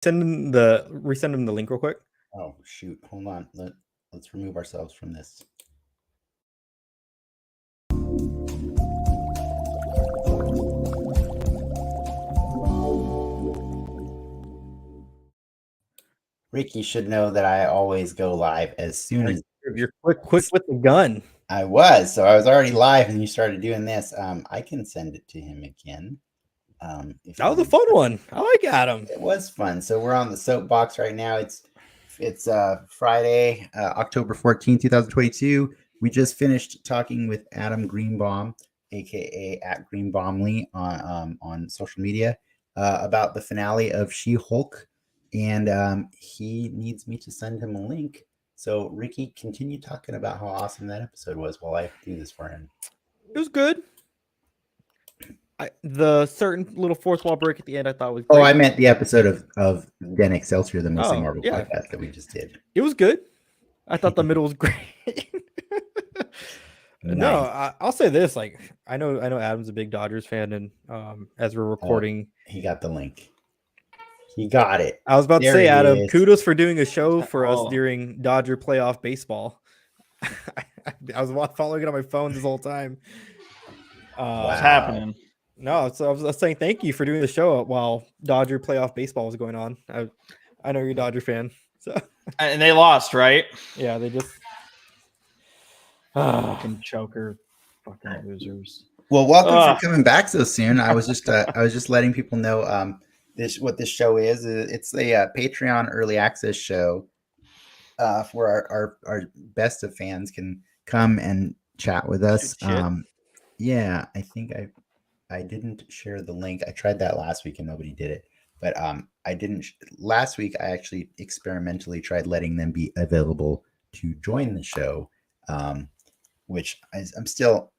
Resend him the link real quick. Oh shoot! Hold on. Let's remove ourselves from this. Ricky should know that I always go live as soon as You're quick with the gun. I was. So I was already live, and you started doing this. I can send it to him again. That was a fun one. I like Adam. It was fun. So we're on the Soapbox right now. It's Friday, October 14th, 2022. We just finished talking with Adam Greenbaum, aka at Greenbaumly on social media, about the finale of She-Hulk, and he needs me to send him a link. So Ricky, continue talking about how awesome that episode was while I do this for him. It was good. The certain little fourth wall break at the end I thought was great. Oh, I meant the episode of Den Excelsior, the Mostly Marvel podcast that we just did. It was good. I thought the middle was great. Nice. No, I'll say this: like, I know Adam's a big Dodgers fan, and as we're recording, he got the link. He got it. I was about to say, Adam, kudos for doing a show for us during Dodger playoff baseball. I was following it on my phone this whole time. What's happening? No, so I was saying thank you for doing the show while Dodger playoff baseball was going on. I know you're a Dodger fan, so and they lost, right? Yeah, they just fucking choker, fucking losers. Well, welcome for coming back so soon. I was just letting people know what this show is. It's a Patreon early access show where our best of fans can come and chat with us. Yeah, I think I didn't share the link. I tried that last week and nobody did it. But I didn't. Last week, I actually experimentally tried letting them be available to join the show, which I'm still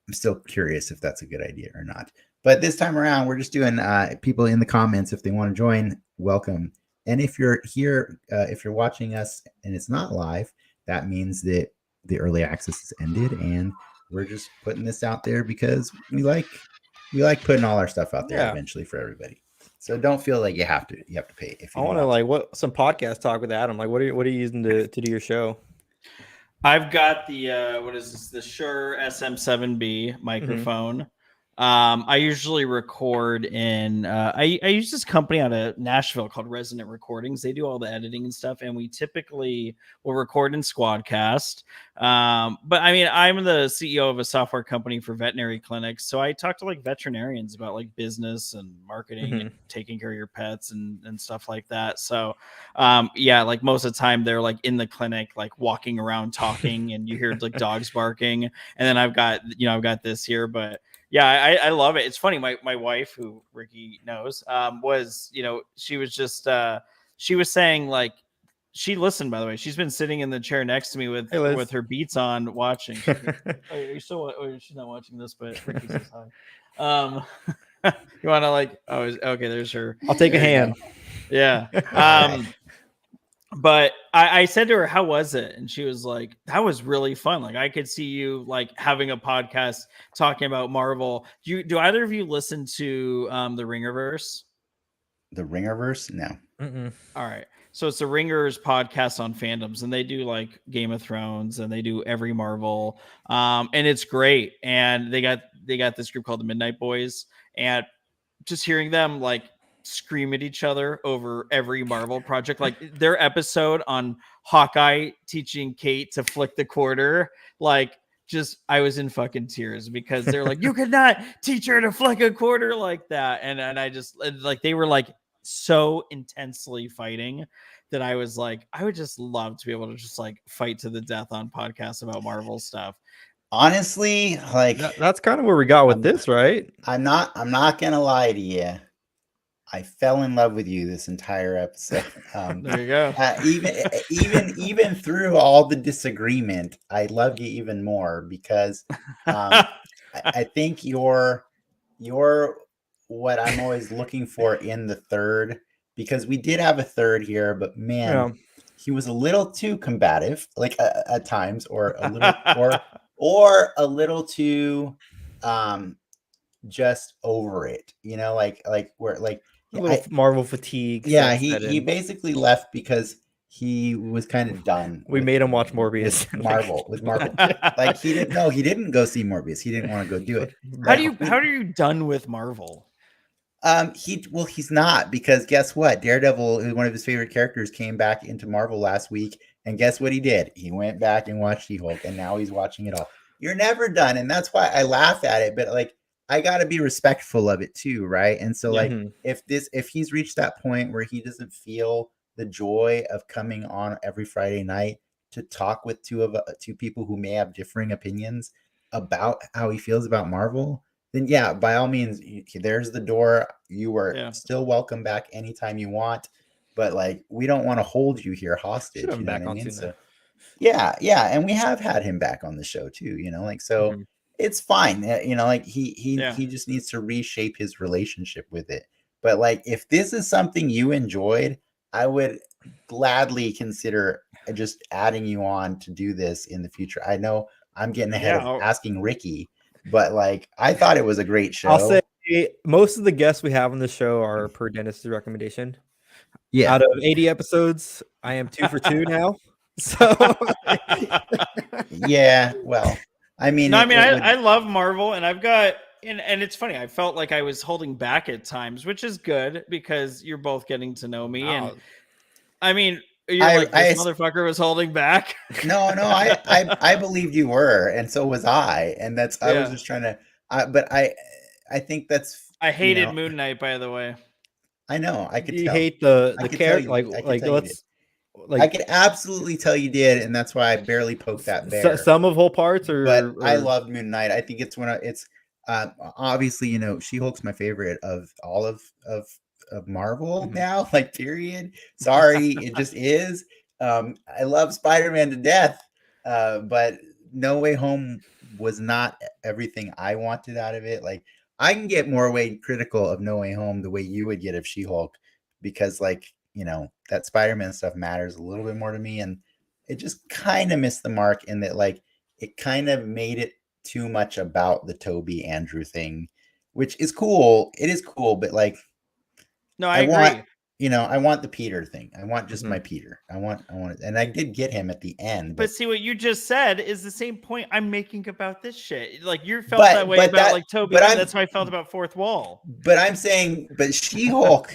curious if that's a good idea or not. But this time around, we're just doing people in the comments. If they want to join, welcome. And if you're here, if you're watching us and it's not live, that means that the early access has ended, and we're just putting this out there because we like putting all our stuff out there eventually for everybody. So don't feel like you have to pay. If you I want to some podcast talk with Adam. Like, what are you using to do your show? I've got the what is this? The Shure SM7B microphone. Mm-hmm. I usually record in I use this company out of Nashville called Resonant Recordings. They do all the editing and stuff, and we typically will record in Squadcast. But I mean, I'm the CEO of a software company for veterinary clinics, so I talk to like veterinarians about like business and marketing and taking care of your pets and stuff like that. So yeah, like most of the time they're like in the clinic, like walking around talking, and you hear like dogs barking, and then I've got this here, but yeah, I love it. It's funny. My wife, who Ricky knows, was, she was just, she was saying like, she listened, by the way. She's been sitting in the chair next to me with her Beats on watching. She's not watching this, but Ricky says hi. You want to okay, there's her. I'll take a hand. Yeah. But I said to her, how was it? And she was like, that was really fun. Like, I could see you like having a podcast talking about Marvel. Do either of you listen to the Ringerverse? The Ringerverse? No. Mm-mm. All right. So it's the Ringers podcast on fandoms, and they do like Game of Thrones, and they do every Marvel. And it's great. And they got this group called the Midnight Boys, and just hearing them like scream at each other over every Marvel project, like their episode on Hawkeye teaching Kate to flick the quarter, like just I was in fucking tears because they're like, you could not teach her to flick a quarter like that, and I just like they were like so intensely fighting that I was like, I would just love to be able to just like fight to the death on podcasts about Marvel stuff. Honestly, like that's kind of where we got with this, right? I'm not gonna lie to you. I fell in love with you this entire episode. There you go. Even through all the disagreement, I love you even more because I think you're what I'm always looking for in the third. Because we did have a third here, but man, he was a little too combative, like at times, or a little, or a little too, just over it. Like where like. A little Marvel fatigue. Yeah, he basically left because he was kind of done. We made him watch Morbius. With Marvel. Like he didn't go see Morbius. He didn't want to go do it. How are you done with Marvel? He's not, because guess what? Daredevil, one of his favorite characters, came back into Marvel last week, and guess what he did? He went back and watched She-Hulk, and now he's watching it all. You're never done, and that's why I laugh at it. But like, I got to be respectful of it too, right? And so, like, if he's reached that point where he doesn't feel the joy of coming on every Friday night to talk with two people who may have differing opinions about how he feels about Marvel, then yeah, by all means, there's the door. You are still welcome back anytime you want, but like, we don't want to hold you here hostage. You know what I mean? So, yeah, and we have had him back on the show too. You know, like, so it's fine. You know, like he just needs to reshape his relationship with it. But like, if this is something you enjoyed, I would gladly consider just adding you on to do this in the future. I know I'm getting ahead of asking Ricky. But like, I thought it was a great show. I'll say most of the guests we have on the show are per Dennis's recommendation. Yeah. Out of 80 episodes, I am 2 for 2 now. So yeah, well, I mean, I love Marvel, and I've got and it's funny. I felt like I was holding back at times, which is good because you're both getting to know me. And I mean, this motherfucker was holding back. No, I believed you were, and so was I. And I was just trying to. But I think that's. I hated Moon Knight, by the way. I know. I could. You hate the character, I could absolutely tell you did, and that's why I barely poked that bear. Some of whole parts, or I loved Moon Knight. I think it's obviously, you know, She-Hulk's my favorite of all of Marvel now, like, period. Sorry, it just is. I love Spider-Man to death, but No Way Home was not everything I wanted out of it. Like, I can get more critical of No Way Home the way you would get of She-Hulk, because, like, you know, that Spider-Man stuff matters a little bit more to me, and it just kind of missed the mark in that, like, it kind of made it too much about the Toby Andrew thing, which is cool. It is cool, but like, no, I agree. I want the Peter thing. I want just my Peter. I want it. And I did get him at the end. But see, what you just said is the same point I'm making about this shit. Like, you felt that way about like Toby, and that's how I felt about Fourth Wall. But I'm saying, but She-Hulk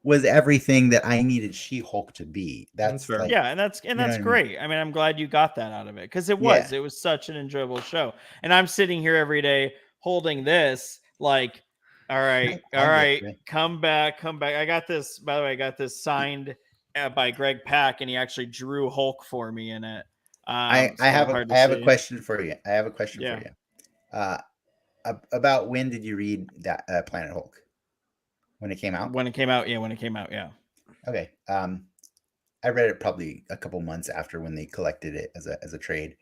was everything that I needed She-Hulk to be. That's fair. Like, yeah, and that's great. I mean, I'm glad you got that out of it, because it was such an enjoyable show. And I'm sitting here every day holding this, like, all right, come back. I got this, by the way, I got this signed by Greg Pak, and he actually drew Hulk for me in it. I have a question for you. For you. About when did you read that Planet Hulk? When it came out? When it came out, yeah. Okay. I read it probably a couple months after, when they collected it as a trade.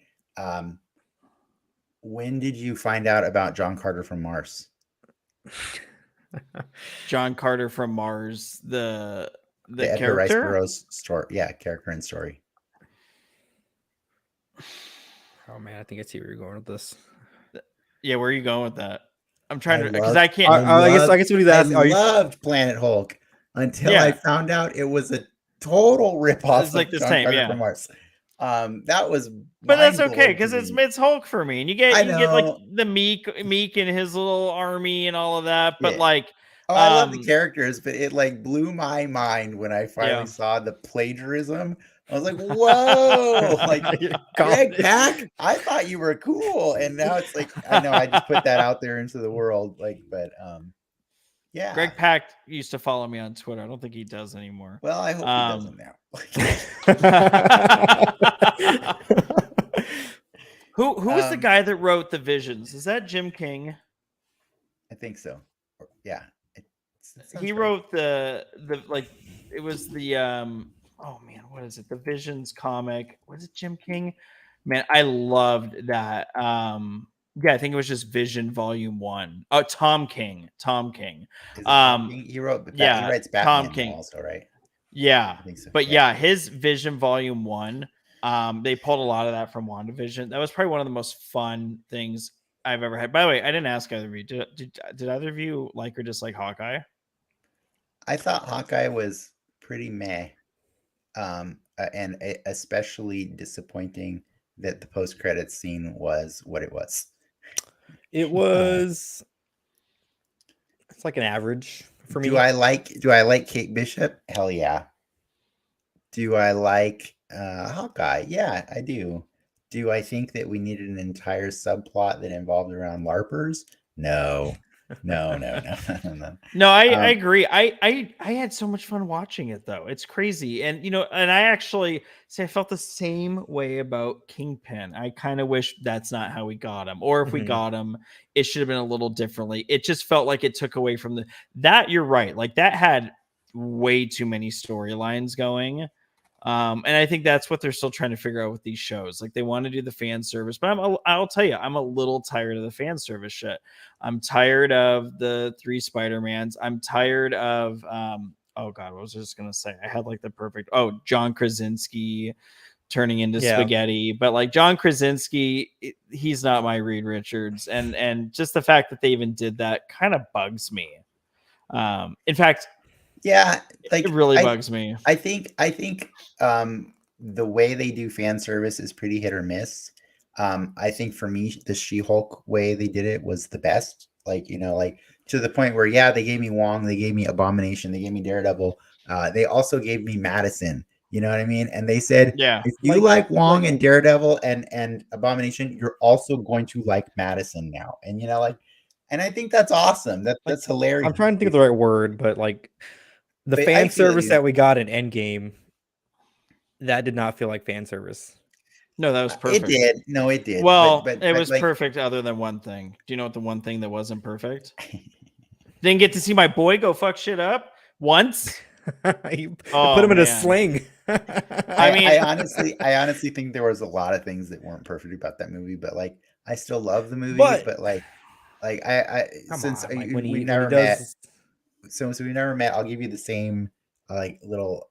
When did you find out about John Carter from Mars? John Carter from Mars, the Edgar Rice Burroughs story. Yeah, character and story. Oh man, I think I see where you're going with this. Yeah, where are you going with that? I'm trying to, because I can't. I guess what he's asking. I loved Planet Hulk until I found out it was a total ripoff. It's like the same, from Mars. That was, but that's okay, because it's Hulk for me, and you get like the Meek and his little army and all of that. But like, I love the characters, but it like blew my mind when I finally saw the plagiarism. I was like, whoa, like, Greg Pak, I thought you were cool. And now it's like, I know I just put that out there into the world. Like, but yeah. Greg Pak used to follow me on Twitter. I don't think he does anymore. Well, I hope he doesn't now. Who was the guy that wrote the Visions? Is that Jim King? I think so. Yeah. He wrote the like, it was the oh man, what is it? The Visions comic. Was it Jim King? Man, I loved that. Yeah, I think it was just Vision Volume 1. Oh, Tom King. He wrote, he writes Batman Tom King also, right? Yeah. I think so. But yeah, his Vision Volume 1, they pulled a lot of that from WandaVision. That was probably one of the most fun things I've ever had. By the way, I didn't ask either of you. Did either of you like or dislike Hawkeye? I thought Hawkeye was pretty meh, and especially disappointing that the post credits scene was what it was. It was. It's like an average for me. Do I like Kate Bishop? Hell yeah. Do I like Hawkeye? Yeah, I do. Do I think that we needed an entire subplot that involved around LARPers? No. No. No, I agree. I had so much fun watching it though. It's crazy. And and I actually say I felt the same way about Kingpin. I kind of wish that's not how we got him. Or if we got him, it should have been a little differently. It just felt like it took away from that. You're right. Like that had way too many storylines going. And I think that's what they're still trying to figure out with these shows. Like they want to do the fan service, but I'll tell you, I'm a little tired of the fan service shit. I'm tired of the 3 Spider-Mans. I'm tired of oh god, what was I just gonna say? I had like the perfect John Krasinski turning into spaghetti, but like John Krasinski, he's not my Reed Richards, and just the fact that they even did that kind of bugs me. In fact, yeah, like it really bugs me. I think the way they do fan service is pretty hit or miss. I think for me, the She-Hulk way they did it was the best. Like, like to the point where, they gave me Wong, they gave me Abomination, they gave me Daredevil. They also gave me Madison. You know what I mean? And they said, if you like Wong and Daredevil and Abomination, you're also going to like Madison now. And and I think that's awesome. That's hilarious. I'm trying to think of the right word, but like the fan service that we got in Endgame, that did not feel like fan service. No, that was perfect. It did. No, it did. Well, it was perfect other than one thing. Do you know what the one thing that wasn't perfect? Didn't get to see my boy go fuck shit up once. You put him in a sling. I honestly think there was a lot of things that weren't perfect about that movie, but like I still love the movie. But like since we never met, since we never met, I'll give you the same like little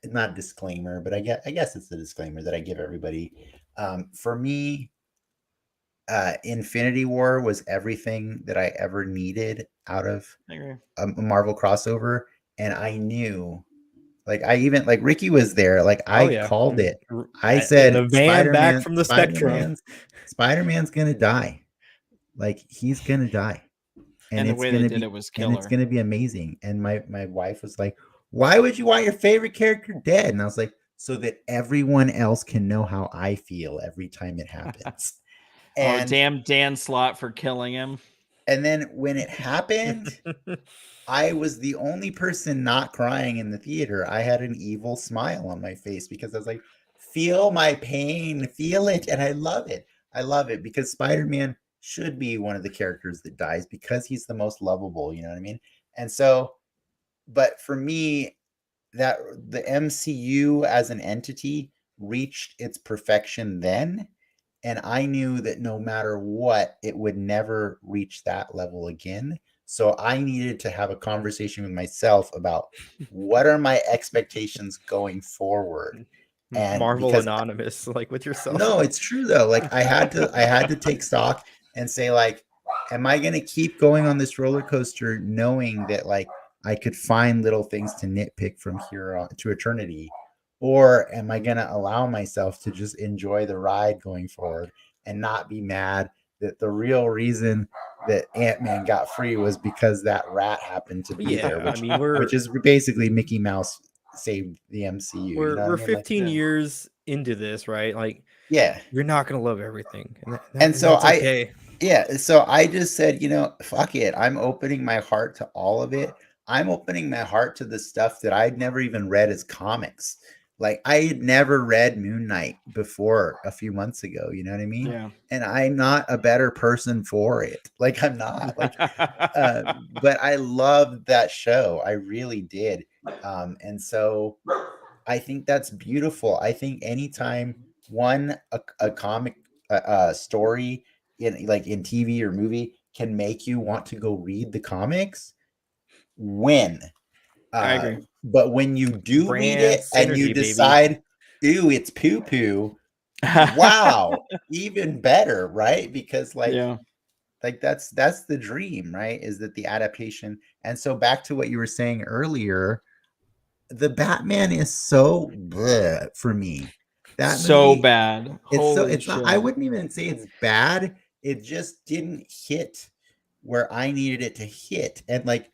not disclaimer, but I guess it's the disclaimer that I give everybody. For me, Infinity War was everything that I ever needed out of a Marvel crossover, and I knew, like I even like Ricky was there, like I called it. I said the van back from the Spectrum. Spider-Man's gonna die, like he's gonna die, and the way they did it was killer. And it's gonna be amazing. And my wife was like, why would you want your favorite character dead? And I was like, so that everyone else can know how I feel every time it happens. And damn Dan Slott for killing him. And then when it happened, I was the only person not crying in the theater. I had an evil smile on my face because I was like, feel my pain, feel it. And I love it. I love it because Spider-Man should be one of the characters that dies because he's the most lovable. You know what I mean? And so, but for me, that the MCU as an entity reached its perfection then. And I knew that no matter what, it would never reach that level again. So I needed to have a conversation with myself about what are my expectations going forward. And Marvel Anonymous, like with yourself. No, it's true though. Like I had to take stock and say, like, am I going to keep going on this roller coaster knowing that like I could find little things to nitpick from here on to eternity? Or am I going to allow myself to just enjoy the ride going forward and not be mad that the real reason that Ant-Man got free was because that rat happened to be there, which is basically Mickey Mouse saved the MCU. We're 15 years into this, right? Like, you're not going to love everything. So I just said, fuck it. I'm opening my heart to all of it. I'm opening my heart to the stuff that I'd never even read as comics. Like I had never read Moon Knight before a few months ago, you know what I mean? Yeah. And I'm not a better person for it. Like I'm not like, but I loved that show. I really did. And so I think that's beautiful. I think anytime a comic story in TV or movie can make you want to go read the comics, win. I agree. But when you do read it and you decide, ew, it's poo-poo, wow, even better, right? Because Like that's the dream, right? Is that the adaptation? And so back to what you were saying earlier, the Batman is so bleh for me. That So movie, bad. Holy it's shit. not, I wouldn't even say it's bad. It just didn't hit where I needed it to hit. And like,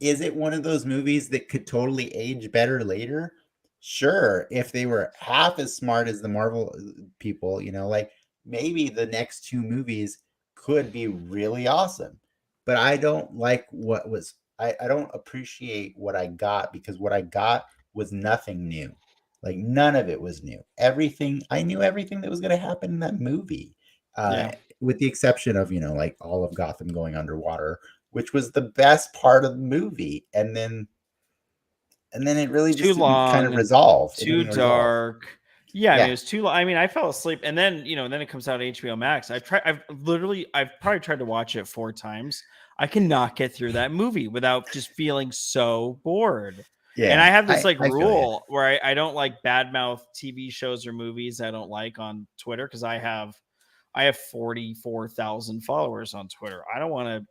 is it one of those movies that could totally age better later? Sure, if they were half as smart as the Marvel people, like maybe the next two movies could be really awesome. But I don't like what was I don't appreciate what I got, because what I got was nothing new. Like none of it was new. Everything I knew everything that was going to happen in that movie. Yeah. With the exception of, like all of Gotham going underwater, which was the best part of the movie. And then it really just Too didn't kind of long, resolve. It too didn't resolve. dark. Yeah, I mean, Yeah. it was too long. I mean, I fell asleep, and then then it comes out HBO Max. I've probably tried to watch it 4 times. I cannot get through that movie without just feeling so bored. Yeah. And I have this I feel rule where I don't like badmouth TV shows or movies I don't like on Twitter, because I have 44,000 followers on Twitter. I don't want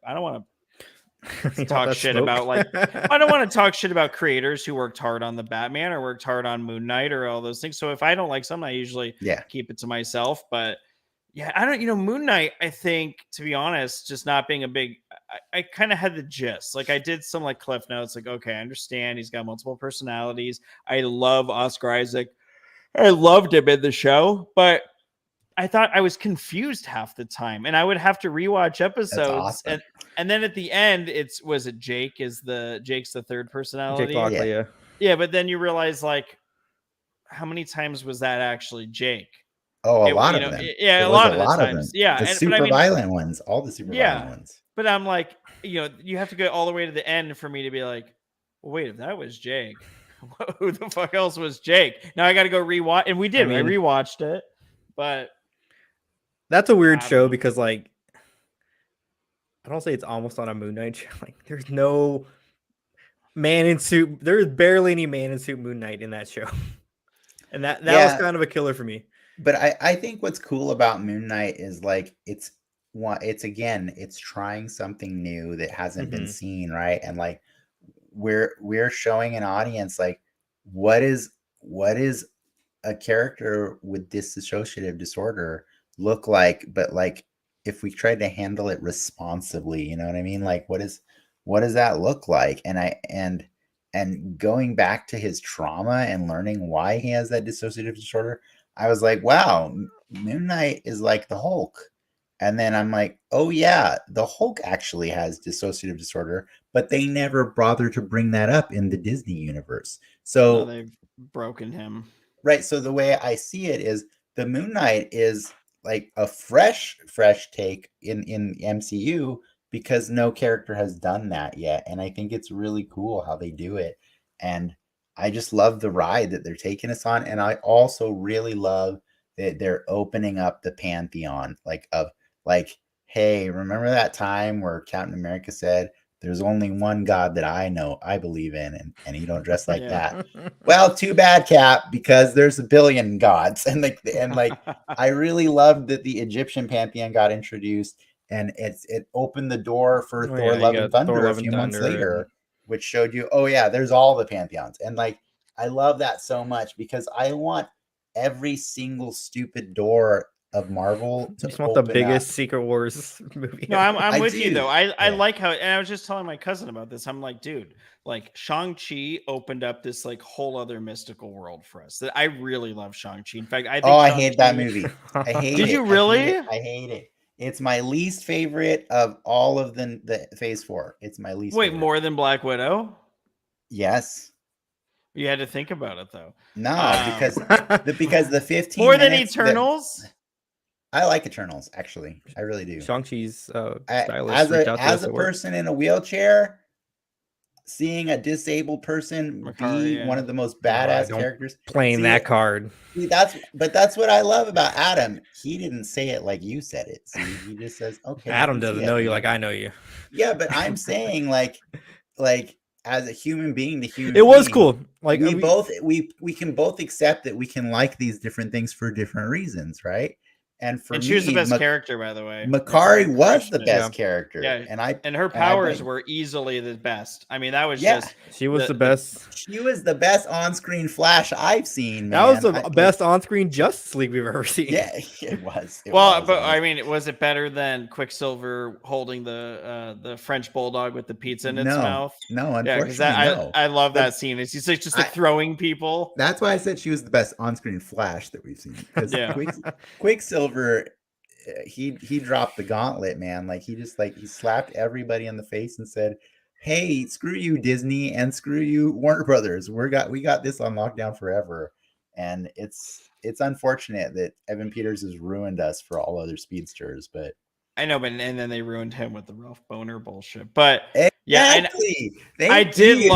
to talk shit about I don't want to talk shit about creators who worked hard on the Batman or worked hard on Moon Knight or all those things. So if I don't like something, I usually keep it to myself. But yeah, I don't, Moon Knight, I think, to be honest, just not being a big, I kind of had the gist. Like I did some like cliff notes, like, okay, I understand he's got multiple personalities. I love Oscar Isaac. I loved him in the show, but I thought I was confused half the time, and I would have to rewatch episodes. Awesome. And then at the end, was it Jake's the third personality? Jake Lockley, yeah. Yeah, but then you realize, like, how many times was that actually Jake? Oh, a lot of them. Yeah, a lot of the times. Yeah, the super violent ones, all the super violent ones. But I'm like, you have to go all the way to the end for me to be like, well, wait, if that was Jake, who the fuck else was Jake? Now I got to go rewatch, and we did. I rewatched it, but that's a weird show because, like, I don't say it's almost on a Moon Knight show. Like, there's no man in suit. There's barely any man in suit Moon Knight in that show, and that was kind of a killer for me. But I think what's cool about Moon Knight is like it's trying something new that hasn't been seen, right? And like we're showing an audience like what is a character with dissociative disorder look like, but like if we tried to handle it responsibly, you know what I mean? Like what does that look like? And going back to his trauma and learning why he has that dissociative disorder, I was like, wow, Moon Knight is like the Hulk. And then I'm like, oh yeah, the Hulk actually has dissociative disorder, but they never bother to bring that up in the Disney universe. So they've broken him. Right. So the way I see it is the Moon Knight is like a fresh take in MCU, because no character has done that yet. And I think it's really cool how they do it. And I just love the ride that they're taking us on. And I also really love that they're opening up the pantheon, hey, remember that time where Captain America said, there's only one God that I believe in, and you don't dress like that. Well, too bad, Cap, because there's a billion gods. And I really loved that the Egyptian pantheon got introduced, and it opened the door for Thor Love and Thunder a few months later, which showed you, oh yeah, there's all the pantheons. And like I love that so much, because I want every single stupid door of Marvel to just want the biggest Secret Wars movie. No, I'm with you though. I like how, and I was just telling my cousin about this. I'm like, dude, like Shang-Chi opened up this like whole other mystical world for us that I really love. Shang-Chi. In fact, I think I hate that movie. I hate it. Did you really? I hate it. It's my least favorite of all of the Phase 4. It's my least. Wait, more than Black Widow? Yes. You had to think about it though. No, because the 15 more than Eternals. I like Eternals, actually. I really do. Shang-Chi's as a person in a wheelchair, seeing a disabled person be one of the most badass characters. Playing that card. See, that's what I love about Adam. He didn't say it like you said it. See, he just says, okay. Adam doesn't know you like I know you. Yeah, but I'm saying like as a human being to human being, was cool. Like we can both accept that we can like these different things for different reasons, right? And for And me, she was the best character, by the way. Makari was the crushed it. best character. Yeah, and her powers were easily the best. I mean, that was just she was the best. She was the best on-screen Flash I've seen, man. That was the best on-screen Justice League we've ever seen. Yeah, it was. But I mean, was it better than Quicksilver holding the French bulldog with the pizza in its mouth? No, unfortunately, no. I love that scene. It's just like throwing people. That's why I said she was the best on-screen Flash that we've seen. Because Quicksilver, he dropped the gauntlet, man. Like he slapped everybody in the face and said, "Hey, screw you, Disney, and screw you, Warner Brothers. We got this on lockdown forever." And it's unfortunate that Evan Peters has ruined us for all other speedsters, but I know, and then they ruined him with the Ralph Boner bullshit. But exactly. I did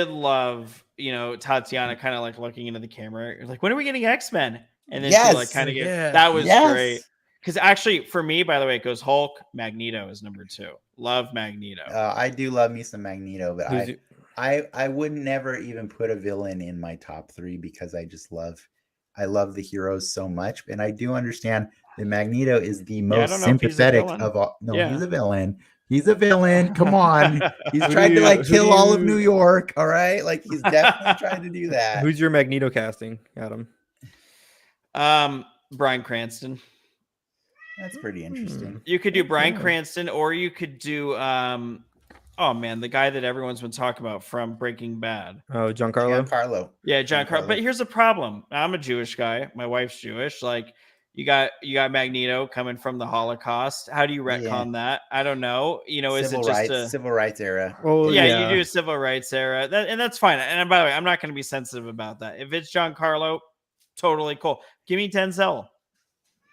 love, Tatiana kind of like looking into the camera, like, when are we getting X-Men? And then she like kind of that was great. Because actually, for me, by the way, it goes Hulk, Magneto is number 2. Love Magneto. I do love me some Magneto, but I would never even put a villain in my top 3 because I love the heroes so much, and I do understand that Magneto is the most sympathetic of all. No, he's a villain. He's a villain. Come on, he's trying to kill all of New York. All right, like he's definitely trying to do that. Who's your Magneto casting, Adam? Bryan Cranston. That's pretty interesting. You could do Bryan Cranston, or you could do oh man, the guy that everyone's been talking about from Breaking Bad. Oh, Giancarlo. Yeah, Giancarlo. But here's the problem. I'm a Jewish guy. My wife's Jewish. Like you got Magneto coming from the Holocaust. How do you retcon that? I don't know. Is it just a civil rights era? Well, you do a civil rights era, and that's fine. And by the way, I'm not going to be sensitive about that. If it's Giancarlo, totally cool. Give me Denzel.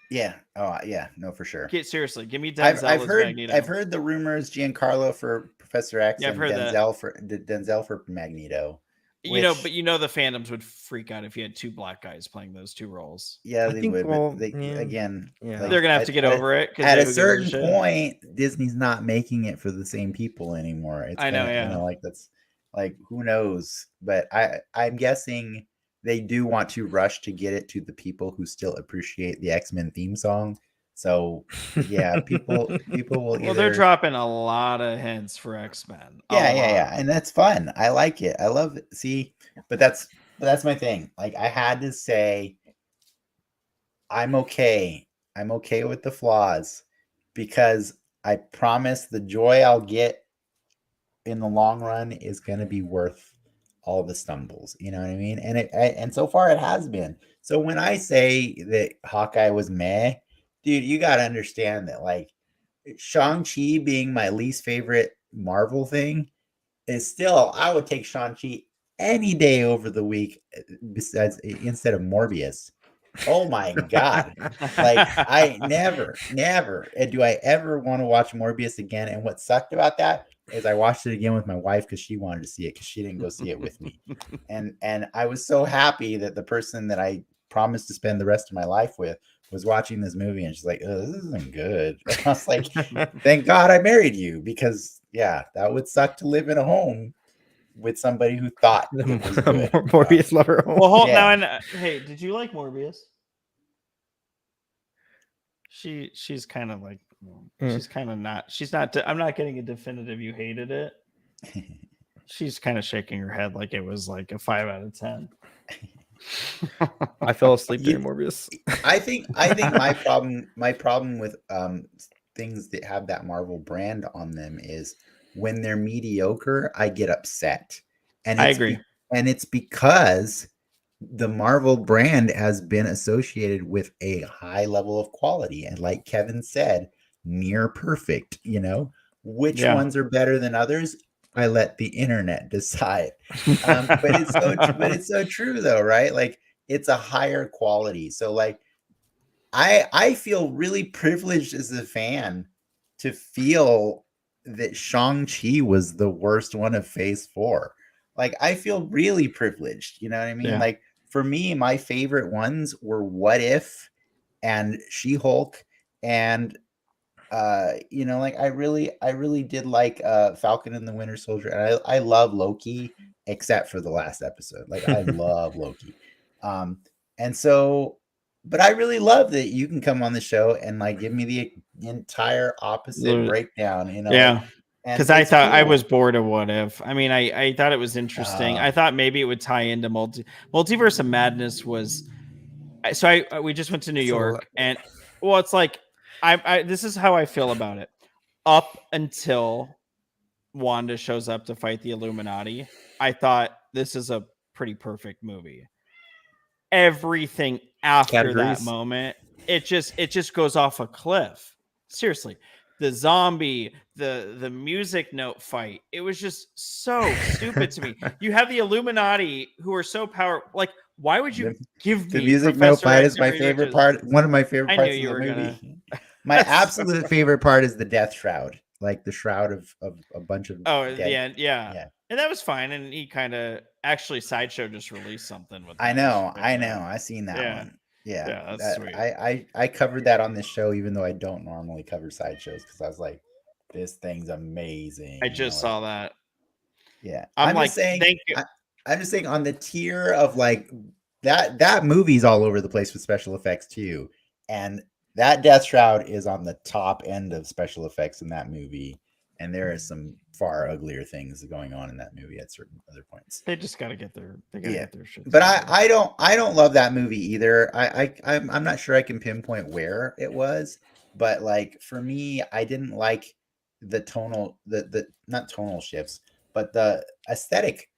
Yeah. Oh, yeah. No, for sure. Seriously, give me Denzel. I've heard the rumors. Giancarlo for Professor X, and Denzel for Magneto. But the fandoms would freak out if you had 2 black guys playing those 2 roles. Yeah, they would. But again, they're gonna have to get over it. At a certain point, Disney's not making it for the same people anymore. I know. That's like, who knows? But I'm guessing they do want to rush to get it to the people who still appreciate the X-Men theme song. So yeah, people will. Well, they're dropping a lot of hints for X-Men. Yeah, and that's fun. I like it. I love it. See, but that's my thing. Like, I had to say, I'm okay. I'm okay with the flaws, because I promise the joy I'll get in the long run is going to be worth all the stumbles. You know what I mean? And so far it has been. So when I say that Hawkeye was meh, dude, you got to understand that, like, Shang-Chi being my least favorite Marvel thing is still, I would take Shang-Chi any day over the week instead of Morbius. Oh my God. Like, I never do I ever want to watch Morbius again. And what sucked about that is I watched it again with my wife because she wanted to see it, because she didn't go see it with me. And I was so happy that the person that I promised to spend the rest of my life with was watching this movie, and she's like, "Oh, this isn't good." And I was like, thank God I married you, because that would suck to live in a home with somebody who thought it was good. Morbius lover home. Well, now, hey, did you like Morbius? She's kind of like, she's kind of not. She's not. I'm not getting a definitive. You hated it. She's kind of shaking her head like it was like a 5 out of 10. I fell asleep during Morbius. I think my problem with things that have that Marvel brand on them is when they're mediocre, I get upset. And I agree. And it's because the Marvel brand has been associated with a high level of quality, and like Kevin said, near perfect. Which ones are better than others? I let the internet decide. But it's so true though, right? Like, it's a higher quality. So like, I feel really privileged as a fan to feel that Shang-Chi was the worst one of Phase 4. Like, I feel really privileged. You know what I mean? Yeah. Like, for me, my favorite ones were What If and She-Hulk, and like, I really did like Falcon and the Winter Soldier, and I love Loki, except for the last episode. Like, I love Loki. And so but I really love that you can come on the show and like give me the entire opposite breakdown. You know, yeah. and Because I it's thought I cool. was bored of What If. I mean, I thought it was interesting. I thought maybe it would tie into Multiverse of Madness was. So we just went to New York, and well, it's like I this is how I feel about it. Up until Wanda shows up to fight the Illuminati, I thought this is a pretty perfect movie. Everything after that moment, it just goes off a cliff. Seriously. The zombie, the music note fight, it was just so stupid to me. You have the Illuminati who are so powerful. Like, why would you give the me music note Professor fight X is my favorite part. One of my favorite I parts knew of you the were movie. gonna. My absolute favorite part is the death shroud, like the shroud of a bunch of at dead. the end, yeah. Yeah. And that was fine. And he kind of actually Sideshow just released something with. I that, know, but, I know. I seen that yeah. one. Yeah, Yeah, that's sweet. I covered that on this show, even though I don't normally cover sideshows, because I was like, this thing's amazing. I just saw that. Yeah, I'm like, just saying. thank you. I'm just saying on the tier of like that movie's all over the place with special effects too, and that Death Shroud is on the top end of special effects in that movie, and there is some far uglier things going on in that movie at certain other points. They just got to get their get their shit. But I don't love that movie either. I'm not sure I can pinpoint where it was, but like for me, I didn't like the tonal the not tonal shifts, but the aesthetic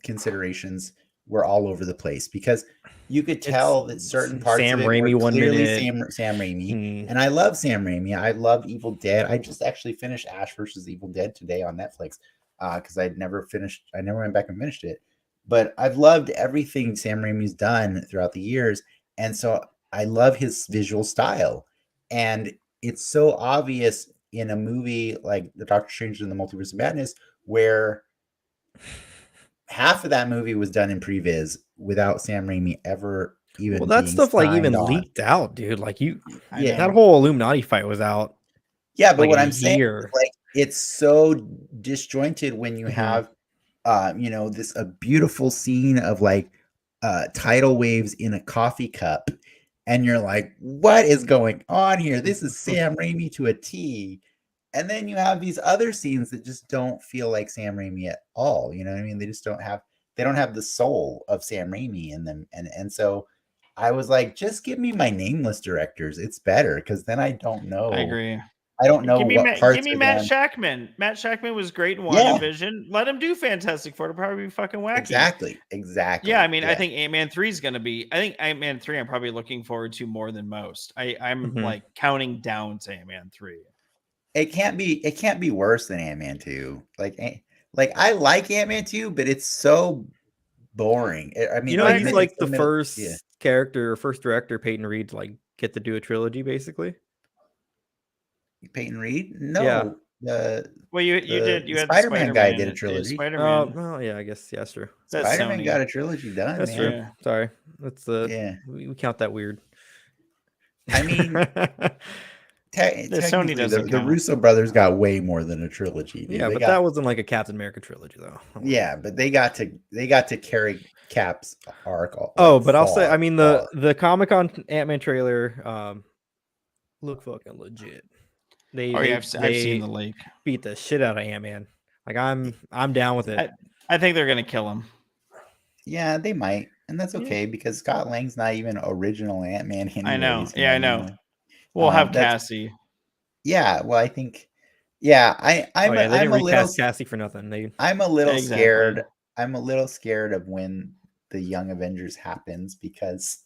considerations were all over the place because you could tell that certain parts Sam of it Raimi were clearly 1 minute. Sam Raimi, and I love Sam Raimi. I love Evil Dead. I just actually finished Ash versus Evil Dead today on Netflix because I never went back and finished it. But I've loved everything Sam Raimi's done throughout the years, and so I love his visual style. And it's so obvious in a movie like The Doctor Strange in the Multiverse of Madness, where half of that movie was done in previs without Sam Raimi ever even. Well, that stuff like even leaked out, dude. Like that whole Illuminati fight was out. Yeah, but like what I'm saying is, like, it's so disjointed when you have this a beautiful scene of like tidal waves in a coffee cup, and you're like, what is going on here? This is Sam Raimi to a T. And then you have these other scenes that just don't feel like Sam Raimi at all. You know what I mean? They just don't have the soul of Sam Raimi in them. And so I was like, just give me my nameless directors. It's better because then I don't know. I agree. I don't know what parts. Give me Matt Shackman. Matt Shackman was great in WandaVision. Let him do Fantastic Four. It'll probably be fucking wacky. Exactly. Yeah, I mean, I think Ant-Man 3 is going to be. I think Ant-Man 3 I'm probably looking forward to more than most. I'm like counting down to Ant-Man 3. It can't be worse than Ant-Man 2. Like I like Ant-Man 2, but it's so boring. I mean, he's like the first character or first director, Peyton Reed, to like get to do a trilogy, basically. Peyton Reed? No. Yeah. Well, you had the Spider-Man guy did a trilogy. Spider-Man. Oh, yeah, I guess that's true. Spider-Man got a trilogy done. That's true. Yeah. Sorry, that's we count that weird. I mean, Sony doesn't. The Russo brothers got way more than a trilogy. Dude. Yeah, but that wasn't like a Captain America trilogy, though. Yeah, but they got to carry Cap's arc. But I'll say, I mean, the Comic-Con Ant-Man trailer look fucking legit. I've seen the leak. Beat the shit out of Ant-Man. Like I'm down with it. I think they're gonna kill him. Yeah, they might, and that's okay because Scott Lang's not even original Ant-Man. Anyways, I know. Yeah, I know. We'll have Cassie. Yeah, well, I think. Yeah, I'm they didn't recast little Cassie for nothing. I'm a little scared. I'm a little scared of when the Young Avengers happens because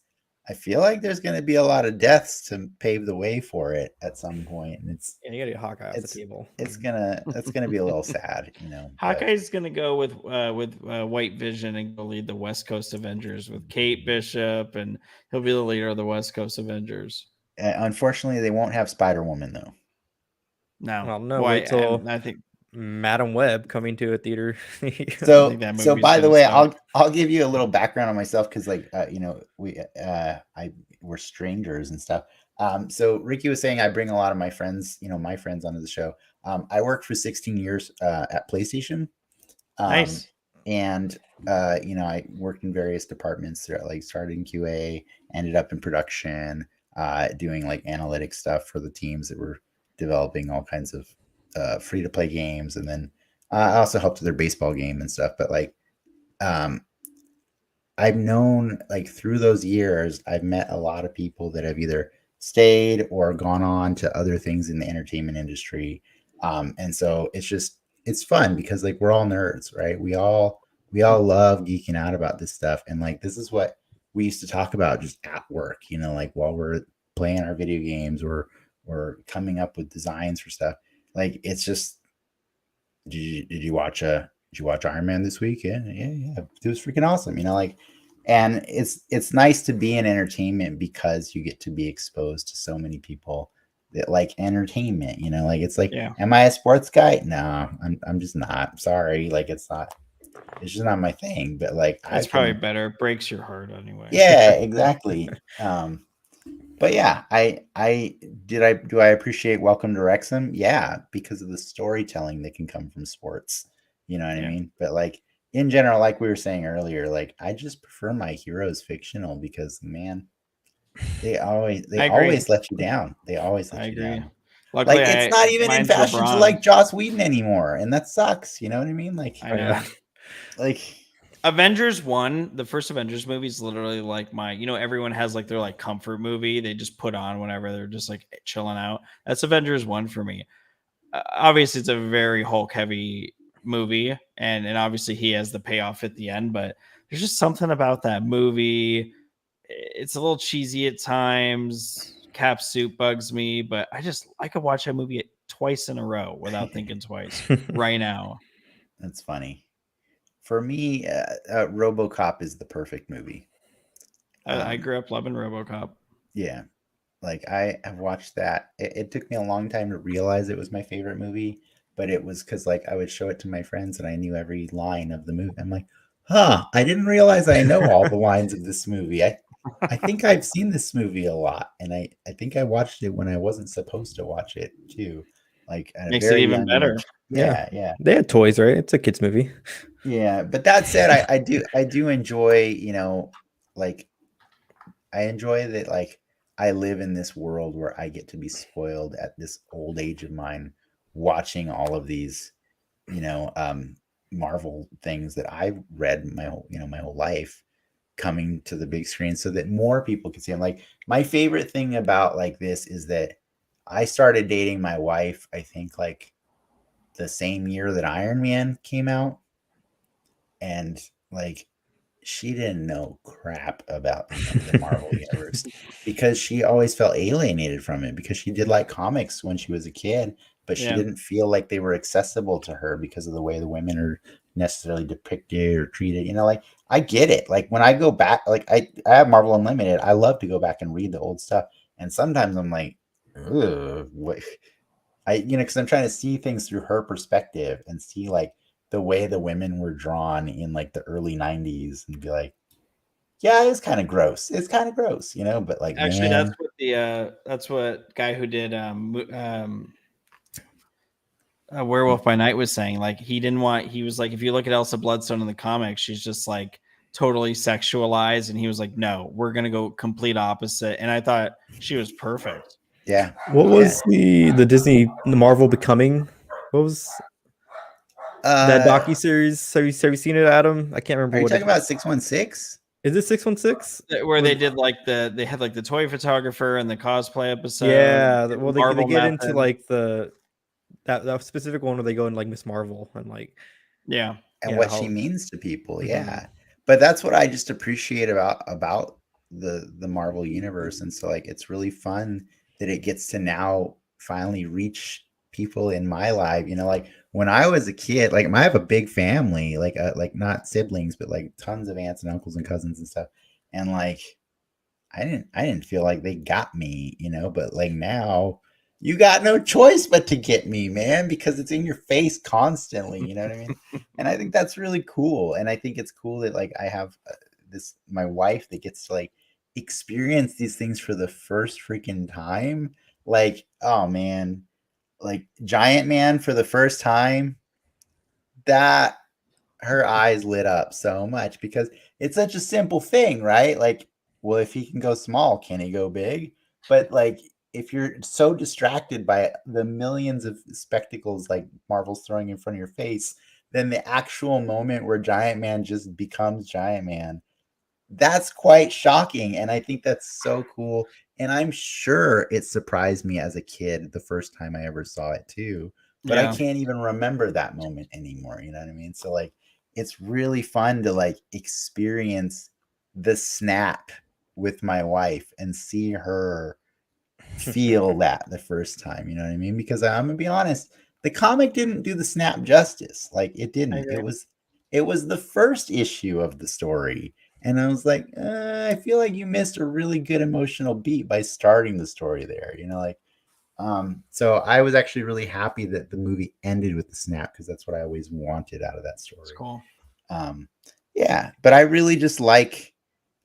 I feel like there's going to be a lot of deaths to pave the way for it at some point, and you got to get Hawkeye off the table. That's gonna be a little sad, Hawkeye's going to go with White Vision and go lead the West Coast Avengers with Kate Bishop, and he'll be the leader of the West Coast Avengers. Unfortunately, they won't have Spider-Woman though. No, well, no. Wait till I think Madam Web coming to a theater. so by the way, I'll give you a little background on myself because we're strangers and stuff. So Ricky was saying I bring a lot of my friends, my friends onto the show. I worked for 16 years at PlayStation. Nice. and I worked in various departments throughout, like started in QA, ended up in production, doing like analytic stuff for the teams that were developing all kinds of free to play games, and then I also helped with their baseball game and stuff. But like, I've known, like, through those years, I've met a lot of people that have either stayed or gone on to other things in the entertainment industry. And so it's fun because like we're all nerds, right? We all love geeking out about this stuff. And like this is what we used to talk about just at work, like while we're playing our video games or coming up with designs for stuff. Like it's just did you watch Iron Man this week? Yeah. It was freaking awesome. Like, and it's nice to be in entertainment because you get to be exposed to so many people that like entertainment. Like it's like, am I a sports guy? No, I'm just not. Sorry, like it's just not my thing. But like, it's probably better. It breaks your heart anyway. Yeah, exactly. But yeah, do I appreciate Welcome to Wrexham? Yeah, because of the storytelling that can come from sports. You know what I mean? But like in general, like we were saying earlier, like I just prefer my heroes fictional because man, they always let you down. They always let you down. Luckily, like it's not even in fashion to like Joss Whedon anymore, and that sucks. You know what I mean? Like I know. Like Avengers 1, the first Avengers movie is literally like everyone has like their like comfort movie they just put on whenever they're just like chilling out. That's Avengers 1 for me. Obviously it's a very Hulk heavy movie and obviously he has the payoff at the end, but there's just something about that movie. It's a little cheesy at times. Cap suit bugs me, but I could watch that movie twice in a row without thinking twice right now. That's funny. For me, RoboCop is the perfect movie. I grew up loving RoboCop. Yeah. Like I have watched that. It took me a long time to realize it was my favorite movie, but it was because like I would show it to my friends and I knew every line of the movie. I'm like, I didn't realize I know all the lines of this movie. I think I've seen this movie a lot, and I think I watched it when I wasn't supposed to watch it too. Like at makes it even better. Yeah. They had toys, right? It's a kids movie. Yeah, but that said, I do enjoy, like I enjoy that like I live in this world where I get to be spoiled at this old age of mine watching all of these, Marvel things that I've read my whole life coming to the big screen so that more people can see them. Like my favorite thing about like this is that I started dating my wife, I think like the same year that Iron Man came out. And like she didn't know crap about the Marvel universe because she always felt alienated from it because she did like comics when she was a kid, but she didn't feel like they were accessible to her because of the way the women are necessarily depicted or treated. Like I get it. Like when I go back, like I have Marvel Unlimited, I love to go back and read the old stuff, and sometimes I'm like, ugh, what? Because I'm trying to see things through her perspective and see like the way the women were drawn in like the early 90s and be like, yeah, it's kind of gross. It's kind of gross, but like, actually, man, that's what guy who did Werewolf by Night was saying. Like he was like, if you look at Elsa Bloodstone in the comics, she's just like totally sexualized. And he was like, no, we're going to go complete opposite. And I thought she was perfect. Yeah. What was the Marvel Becoming? What was that docuseries? Have you seen it, Adam? I can't remember. Are you talking about 616? Is it 616? Where they did like they had like the toy photographer and the cosplay episode. Yeah. Well, they get into like that specific one where they go in like Miss Marvel and like and what she means to people. Yeah. But that's what I just appreciate about the Marvel universe. And so like it's really fun that it gets to now finally reach people in my life. Like when I was a kid, like I have a big family, like not siblings, but like tons of aunts and uncles and cousins and stuff. And like I didn't feel like they got me, but like now you got no choice but to get me, man, because it's in your face constantly. You know what I mean? And I think that's really cool. And I think it's cool that like I have my wife that gets to like experience these things for the first freaking time. Like, oh man, like Giant Man for the first time, that her eyes lit up so much because it's such a simple thing, right? Like, well, if he can go small, can he go big? But like, if you're so distracted by the millions of spectacles like Marvel's throwing in front of your face, then the actual moment where Giant Man just becomes Giant Man, that's quite shocking. And I think that's so cool. And I'm sure it surprised me as a kid the first time I ever saw it too. But I can't even remember that moment anymore. You know what I mean? So like, it's really fun to like experience the snap with my wife and see her feel that the first time. You know what I mean? Because I'm gonna be honest, the comic didn't do the snap justice. Like it didn't. It was the first issue of the story. And I was like, I feel like you missed a really good emotional beat by starting the story there. You know, like, so I was actually really happy that the movie ended with the snap because that's what I always wanted out of that story. That's cool. Yeah, but I really just like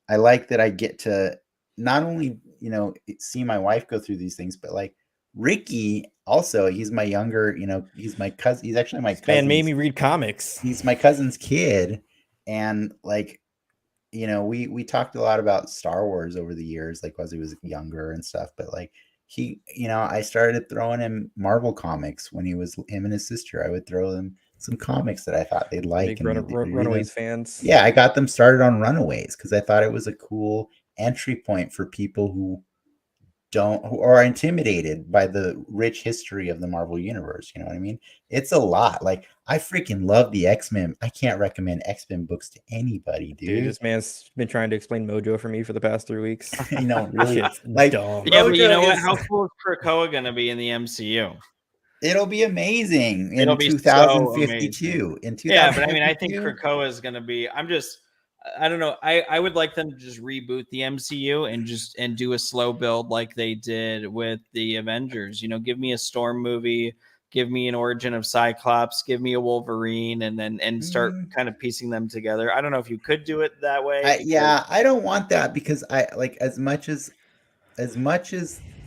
that I get to not only, you know, see my wife go through these things, but like Ricky also, he's my younger, you know, he's my cousin. He's actually my cousin. Man made me read comics. He's my cousin's kid. And like, you know, we talked a lot about Star Wars over the years, like as he was younger and stuff. But like he, you know, I started throwing him Marvel comics when him and his sister. I would throw them some comics that I thought they'd like. Big Runaways fans. Yeah, I got them started on Runaways because I thought it was a cool entry point for people who are intimidated by the rich history of the Marvel universe. You know what I mean? It's a lot. Like I freaking love the X-Men. I can't recommend X-Men books to anybody, dude. This man's been trying to explain Mojo for me for the past 3 weeks. You know, really like dumb. Yeah, but you know what? How cool is Krakoa gonna be in the MCU? It'll be amazing in 2052. In 2052. Yeah, but I mean, I think Krakoa is gonna be. I don't know. I would like them to just reboot the MCU and do a slow build like they did with the Avengers. You know, give me a Storm movie, give me an origin of Cyclops, give me a Wolverine, and start kind of piecing them together. I don't know if you could do it that way. I don't want that because I like as much as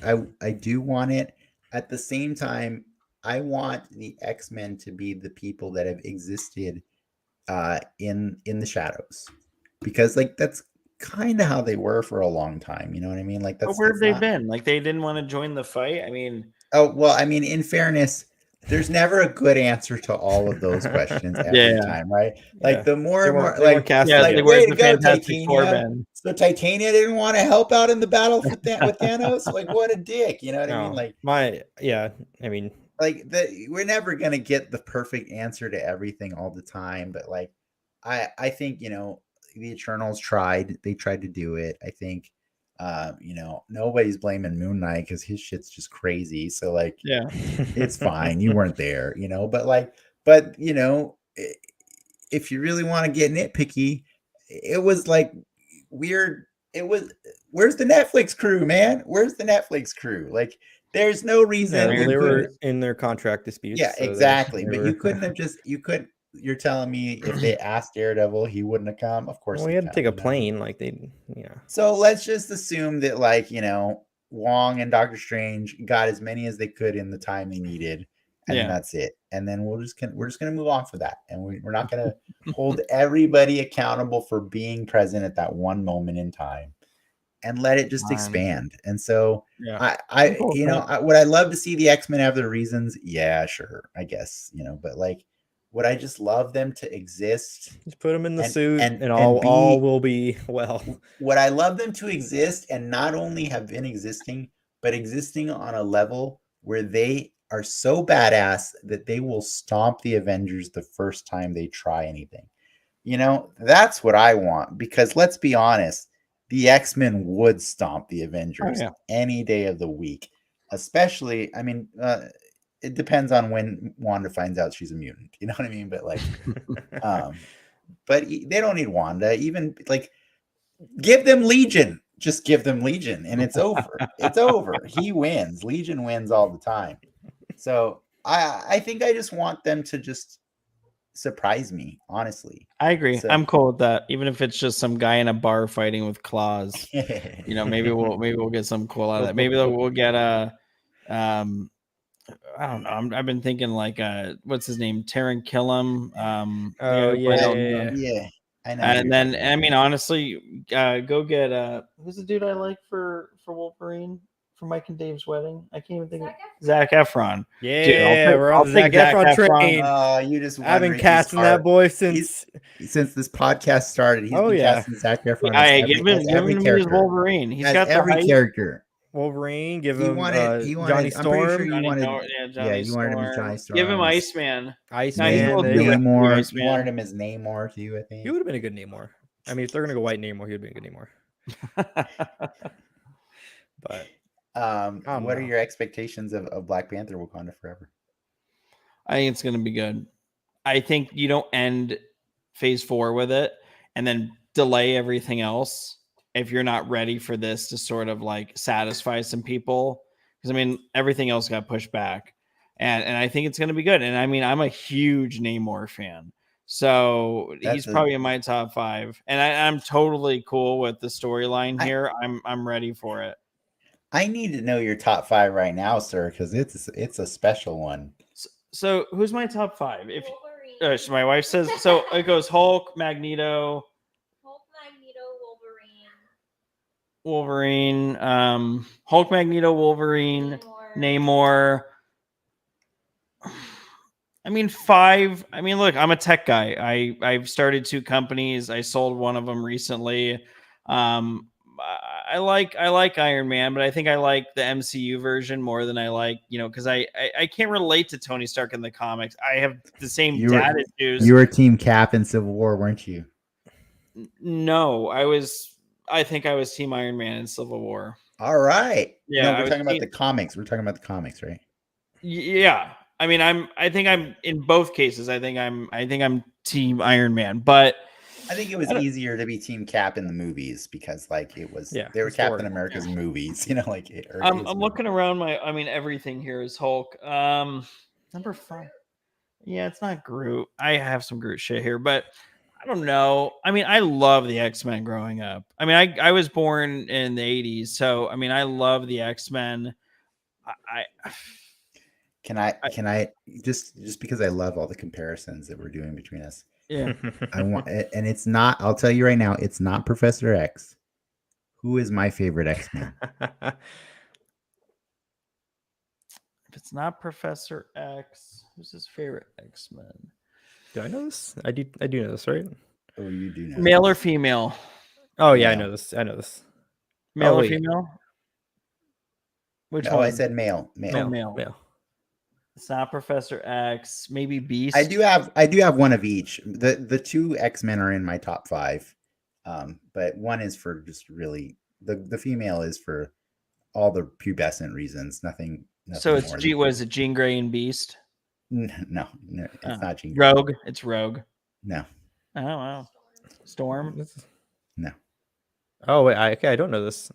I do want it. At the same time, I want the X-Men to be the people that have existed in the shadows. Because like that's kind of how they were for a long time, you know what I mean? Like that's where have they been? Like they didn't want to join the fight. I mean, in fairness, there's never a good answer to all of those questions every time, right? Like the more and more like way to go, Titania. So Titania didn't want to help out in the battle with Thanos. Like what a dick, you know what I mean? Like I mean, like we're never gonna get the perfect answer to everything all the time, but like I think, you know, the Eternals tried to do it. I think you know, nobody's blaming Moon Knight because his shit's just crazy. So like, yeah, it's fine. You weren't there, you know, but you know, if you really want to get nitpicky, it was like weird. It was, where's the Netflix crew, man? Where's the Netflix crew? Like, there's no reason. They were in their contract disputes. Yeah, so exactly. But you couldn't have you're telling me if they asked Daredevil, he wouldn't have come? Of course. Well, he had to take a plane. Like yeah. So let's just assume that, like, you know, Wong and Doctor Strange got as many as they could in the time they needed, and that's it. And then we're just gonna move on for that, and we're not gonna hold everybody accountable for being present at that one moment in time, and let it just expand. And so, I would I love to see the X-Men have their reasons? Yeah, sure, I guess, you know, but like, would I just love them to exist? Just put them in the suit and all will be well. Would I love them to exist and not only have been existing, but existing on a level where they are so badass that they will stomp the Avengers the first time they try anything? You know, that's what I want, because let's be honest, the X-Men would stomp the Avengers any day of the week, especially, I mean, it depends on when Wanda finds out she's a mutant. You know what I mean? But like, but they don't need Wanda. Even like, give them Legion. Just give them Legion, and it's over. It's over. He wins. Legion wins all the time. So I think I just want them to just surprise me. Honestly, I agree. So, I'm cool with that. Even if it's just some guy in a bar fighting with claws. You know, maybe we'll get some cool out of that. Maybe we'll get a I don't know. I've been thinking like what's his name? Taron Killam. The guy Oh who played yeah, Elton yeah, John. yeah. Yeah, I know. who And you're then talking about. I mean honestly, go get who's the dude I like for Wolverine for Mike and Dave's wedding? I can't even think of Zac Efron. Dude, Yeah, we're on I'll the take Zac Zac Efron Efron. train. You just I've won been Richie's casting that heart. boy since. Since this podcast started. He's Oh, been yeah. casting Zac Efron I as give every him to me as character. Wolverine. He's As got the every height. character. Wolverine, give He him wanted. Johnny I'm pretty sure Storm, you Johnny wanted. Storm, Yeah, Johnny you wanted him as Storm. Johnny Storm. Give him Iceman. Iceman. will there do you go. it. Namor. Iceman. You wanted him as Namor too. I He think. would have been a good Namor. I mean, if they're gonna go white Namor, he would be a good Namor. But don't What are know. your expectations of Black Panther: Wakanda Forever? I think it's going to be good. I think you don't end phase 4 with it and then delay everything else if you're not ready for this to sort of like satisfy some people. Because I mean, everything else got pushed back. And I think it's going to be good. And I mean, I'm a huge Namor fan. So he's probably in my top 5. And I'm totally cool with the storyline here. I'm ready for it. I need to know your top 5 right now, sir, because it's a special one. So who's my top 5? If so my wife says so, it goes Hulk, Magneto, Wolverine, Hulk, Magneto, Wolverine, Namor. I mean 5. I mean, look, I'm a tech guy. I've started 2 companies. I sold one of them recently. I like Iron Man, but I think I like the MCU version more than I like, because I can't relate to Tony Stark in the comics. I have the same dad issues. You were Team Cap in Civil War, weren't you? No, I think I was Team Iron Man in Civil War. All right. Yeah, no, we're talking about the comics. We're talking about the comics, right? Yeah. I mean, I think I'm in both cases. I think I'm Team Iron Man, but I think it was easier to be Team Cap in the movies because, like, it was they were Captain America's movies, like. I'm looking around everything here is Hulk. Number 5. Yeah, it's not Groot. I have some Groot shit here, but I don't know. I mean, I love the X-Men growing up. I mean, I was born in the 80s, so I mean, I love the X-Men. Can I just because I love all the comparisons that we're doing between us. Yeah. I want, and it's not, I'll tell you right now, it's not Professor X. Who is my favorite X-Men? If it's not Professor X, who's his favorite X-Men? Do I know this? I do know this, right? Oh, you do know. Male or female? Oh yeah, I know this. Male or female? Which one? I said male. Male. It's not Professor X. Maybe Beast. I do have one of each. The 2 X-Men are in my top 5, but one is for just really the female is for all the pubescent reasons. Nothing. So it's was it Jean Grey and Beast? No, it's not Jean Grey. Rogue. It's Rogue. No. Oh wow. Storm. No. Oh wait, I don't know this.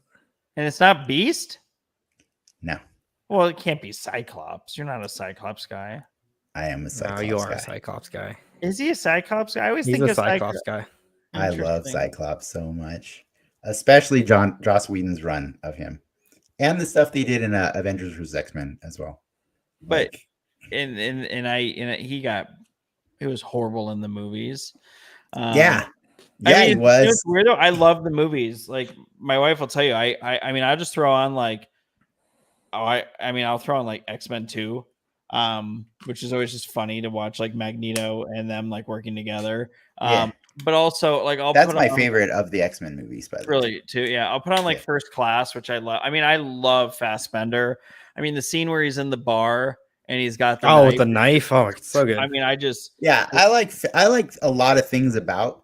And it's not Beast? No. Well, it can't be Cyclops. You're not a Cyclops guy. I am a Cyclops guy. No, you are a Cyclops guy. Is he a Cyclops guy? I always think a Cyclops guy. I love Cyclops so much, especially Joss Whedon's run of him, and the stuff they did in Avengers vs. X-Men as well. But he was horrible in the movies. Yeah, I mean, he was. It's weird though. I love the movies. Like my wife will tell you. I mean, I'll just throw on like. I'll throw on like X-Men 2, which is always just funny to watch, like Magneto and them like working together. But also like that's my favorite of the X-Men movies, by the way. Really too. Yeah, I'll put on like First Class, which I love. I mean, I love Fassbender. I mean, the scene where he's in the bar and he's got the with the knife. Oh, it's so good. I mean, I like a lot of things about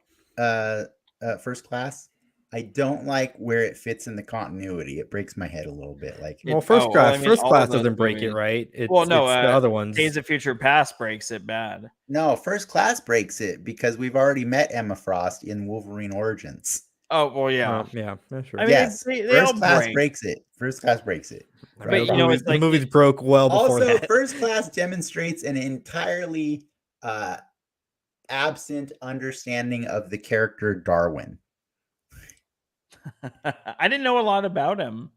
First Class. I don't like where it fits in the continuity. It breaks my head a little bit. Like, First Class doesn't break it, right? It's the other ones. Days of Future Past breaks it bad. No, First Class breaks it because we've already met Emma Frost in Wolverine Origins. Oh well, yeah, yeah, sure. I mean, yes, they First all Class breaks it. First Class breaks it. Right? But it's like the movies broke well before also, that. First Class demonstrates an entirely absent understanding of the character Darwin. I didn't know a lot about him.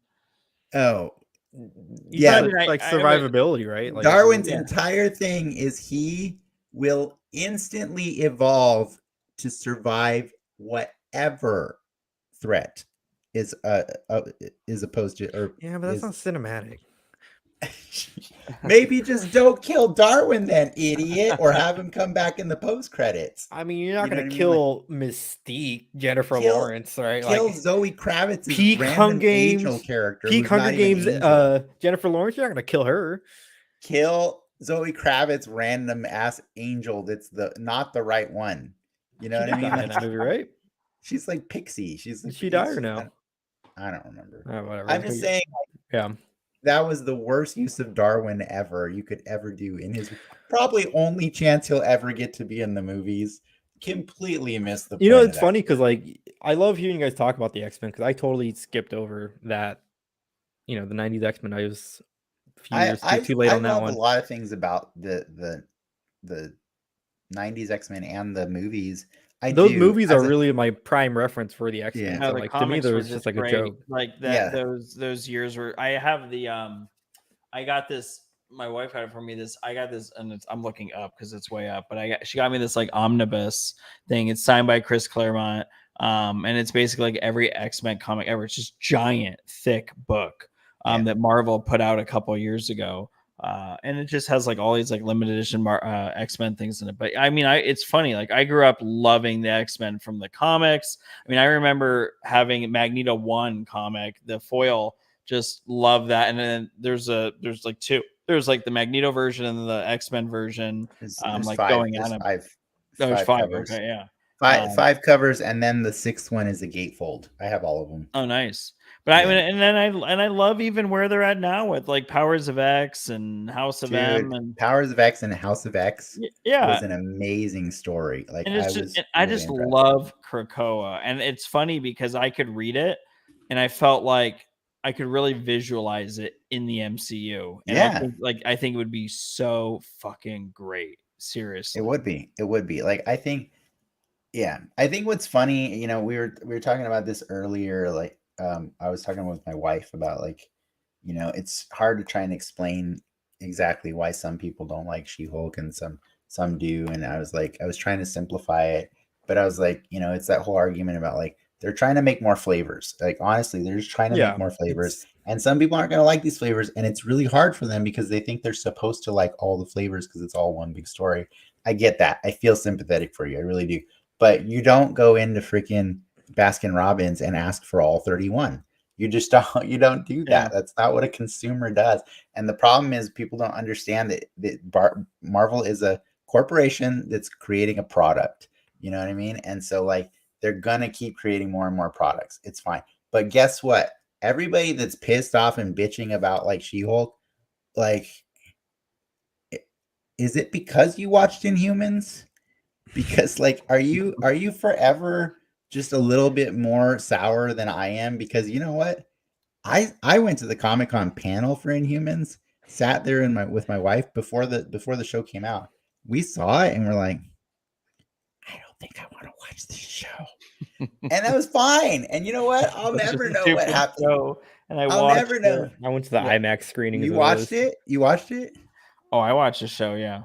Oh, Yeah, But like survivability, right? Like Darwin's Yeah. entire thing is he will instantly evolve to survive whatever threat is opposed to, or yeah, but that's is not cinematic. maybe just don't kill Darwin then, idiot, or have him come back in the post credits. I mean, you're not You know gonna what I mean? Like, kill Mystique, Jennifer kill Lawrence, right? kill Like Zoe Kravitz's peak random angel Games, character peak who's Hunger not even Games. angel. Jennifer Lawrence, you're not gonna kill her. Kill Zoe Kravitz random ass angel that's not the right one. You know She what I did mean? die in Like, that movie, right? she's like Pixie. She's Did like, she die or no? I don't remember. Whatever. I'm just saying Yeah. that was the worst use of Darwin ever you could ever do in his probably only chance he'll ever get to be in the movies. Completely missed the point. You know, of it's that. funny because like I love hearing you guys talk about the X-Men because I totally skipped over that. You know, the '90s X-Men. I was a few years too late on that love one. a lot of things about the 90s X-Men and the movies. Those movies are really my prime reference for the X-Men. Yeah. So, the like to me, comics were there's just like a great. joke. Like that, Yeah. those years were. I have the I got this. My wife got it for me. I got this, and I'm looking up because it's way up. But she got me this like omnibus thing. It's signed by Chris Claremont, and it's basically like every X-Men comic ever. It's just giant, thick book that Marvel put out a couple of years ago. And it just has like all these like limited edition X-Men things in it. But I mean, it's funny. Like I grew up loving the X-Men from the comics. I mean, I remember having Magneto 1 comic, the foil. Just love that. And then there's like two. There's like the Magneto version and the X-Men version. There's Like five. going There's on. five Five. covers. Okay, yeah. Five covers, and then the sixth one is a gatefold. I have all of them. Oh, nice. But I mean, and then I love even where they're at now with like Powers of X and House of M and Powers of X and House of X. Yeah, was an amazing story. Like I just love Krakoa, and it's funny because I could read it, and I felt like I could really visualize it in the MCU. And I think it would be so fucking great. Seriously, it would be. It would be. Like I think what's funny, you know, we were talking about this earlier. Like I was talking with my wife about like, you know, it's hard to try and explain exactly why some people don't like She-Hulk and some do. And I was trying to simplify it, but I was like, you know, it's that whole argument about like they're trying to make more flavors. Like honestly, they're just trying to make more flavors. And some people aren't going to like these flavors, and it's really hard for them because they think they're supposed to like all the flavors because it's all one big story. I get that. I feel sympathetic for you. I really do. But you don't go into freaking Baskin Robbins and ask for all 31. You just don't do that. Yeah. That's not what a consumer does. And the problem is people don't understand that Marvel is a corporation that's creating a product. You know what I mean? And so like they're going to keep creating more and more products. It's fine. But guess what? Everybody that's pissed off and bitching about like She-Hulk, like, is it because you watched Inhumans? Because like, are you forever just a little bit more sour than I am? Because you know what? I went to the Comic-Con panel for Inhumans, sat there with my wife before the show came out. We saw it and we're like, I don't think I want to watch this show. And that was fine. And you know what? I'll never know what happened. And I'll never know. I went to the IMAX screening. You watched it? You watched it? Oh, I watched the show. Yeah.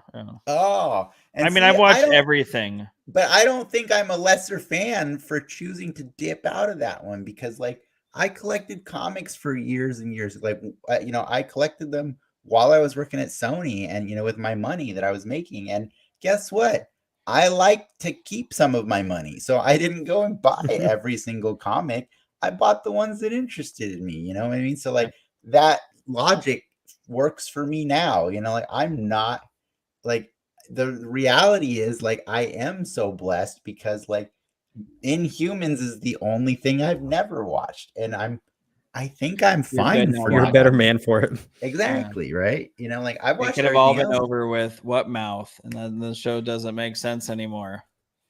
Oh, I mean, I watched everything. But I don't think I'm a lesser fan for choosing to dip out of that one because, like, I collected comics for years and years. Like, you know, I collected them while I was working at Sony and, you know, with my money that I was making. And guess what? I like to keep some of my money. So I didn't go and buy every single comic. I bought the ones that interested me. You know what I mean? So, like, that logic works for me now. You know, like, I'm not, like, the reality is, like, I am so blessed because, like, Inhumans is the only thing I've never watched. And I think I'm fine for it. You're a better man for it. Exactly, right? You know, like, I've watched it could have all been over with What Mouth, and then the show doesn't make sense anymore.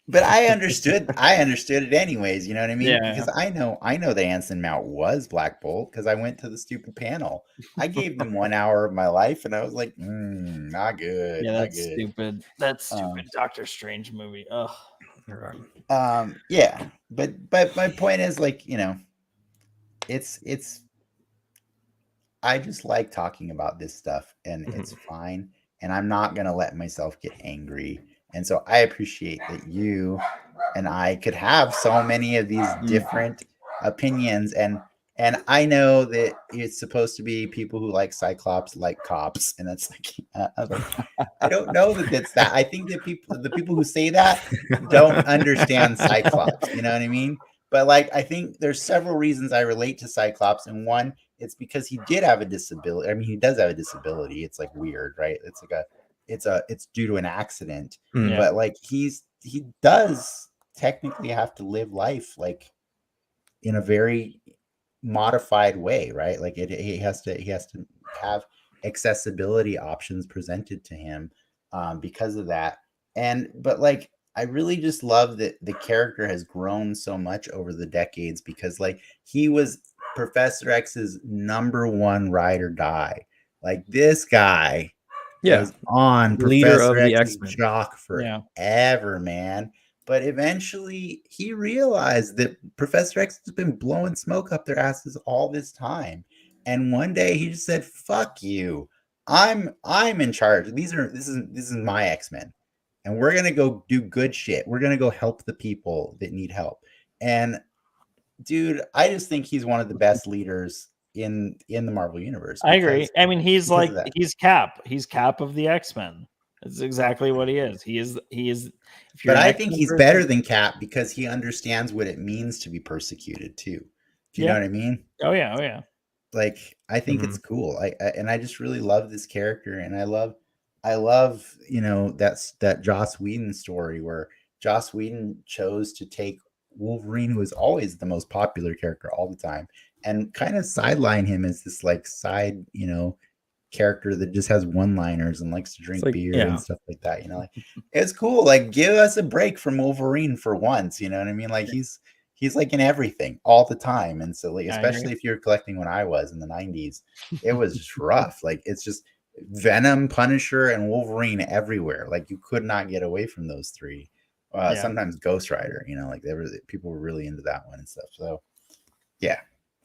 But I understood it anyways, you know what I mean? Yeah. Because I know the Anson Mount was Black Bolt because I went to the stupid panel. I gave them 1 hour of my life and I was like, not good. Yeah, that's good. stupid. That's stupid. Doctor Strange movie. Ugh. Yeah. But my point is, like, you know, it's I just like talking about this stuff, and it's fine. And I'm not gonna let myself get angry. And so I appreciate that you and I could have so many of these different opinions. And I know that it's supposed to be people who like Cyclops like cops, and it's like, I don't know that it's that. I think that the people who say that don't understand Cyclops. You know what I mean? But like, I think there's several reasons I relate to Cyclops, and one, it's because he did have a disability. I mean, he does have a disability. It's like weird, right? It's like it's due to an accident, but like he does technically have to live life like in a very modified way, right? Like he has to have accessibility options presented to him because of that. But like, I really just love that the character has grown so much over the decades, because like he was Professor X's number one ride or die. Like, this guy was on leader Professor of the X's X-Men. jock forever, man. But eventually he realized that Professor X has been blowing smoke up their asses all this time. And one day he just said, fuck you. I'm in charge. This is my X-Men. And we're gonna go do good shit. We're gonna go help the people that need help. And dude, I just think he's one of the best leaders in the Marvel universe. I agree. I mean, he's Cap. He's Cap of the X-Men. That's exactly what he is. He is. But I think he's better than Cap because he understands what it means to be persecuted too. Do you know what I mean? Oh yeah. Like, I think it's cool. I just really love this character, and I love that Joss Whedon story where Joss Whedon chose to take Wolverine, who was always the most popular character all the time, and kind of sideline him as this like side, character that just has one-liners and likes to drink beer and stuff like that. Like, it's cool. Like, give us a break from Wolverine for once. You know what I mean? Like, he's like in everything all the time. And so, like, especially if you're collecting when I was in the 90s, it was just rough. Like, it's just Venom, Punisher, and Wolverine everywhere. Like, you could not get away from those three. Sometimes Ghost Rider, like people were really into that one and stuff. So yeah,